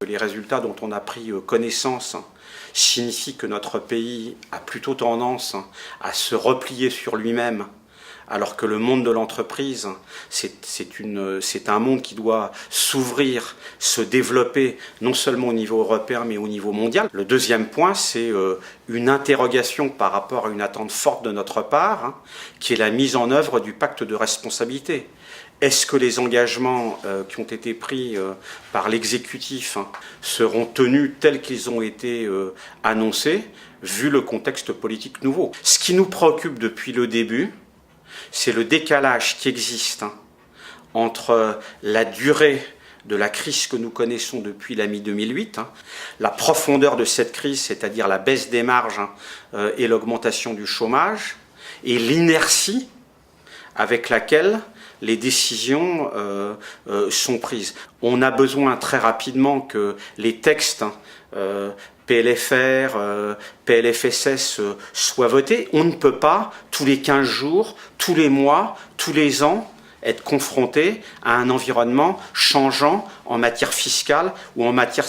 Les résultats dont on a pris connaissance signifient que notre pays a plutôt tendance à se replier sur lui-même, alors que le monde de l'entreprise, c'est un monde qui doit s'ouvrir, se développer, non seulement au niveau européen, mais au niveau mondial. Le deuxième point, c'est une interrogation par rapport à une attente forte de notre part, qui est la mise en œuvre du pacte de responsabilité. Est-ce que les engagements qui ont été pris par l'exécutif seront tenus tels qu'ils ont été annoncés, vu le contexte politique nouveau? Ce qui nous préoccupe depuis le début, c'est le décalage qui existe entre la durée de la crise que nous connaissons depuis la mi-2008, la profondeur de cette crise, c'est-à-dire la baisse des marges et l'augmentation du chômage, et l'inertie avec laquelle les décisions sont prises. On a besoin très rapidement que les textes PLFR, PLFSS soient votés. On ne peut pas, tous les 15 jours, tous les mois, tous les ans, être confronté à un environnement changeant en matière fiscale ou en matière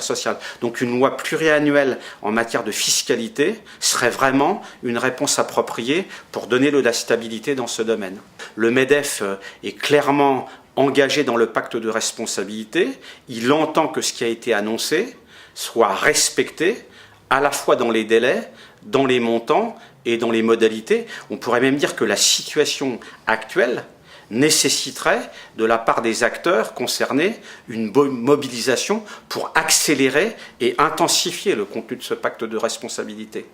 sociale. Donc une loi pluriannuelle en matière de fiscalité serait vraiment une réponse appropriée pour donner de la stabilité dans ce domaine. Le MEDEF est clairement engagé dans le pacte de responsabilité. Il entend que ce qui a été annoncé soit respecté, à la fois dans les délais, dans les montants et dans les modalités. On pourrait même dire que la situation actuelle nécessiterait de la part des acteurs concernés une mobilisation pour accélérer et intensifier le contenu de ce pacte de responsabilité.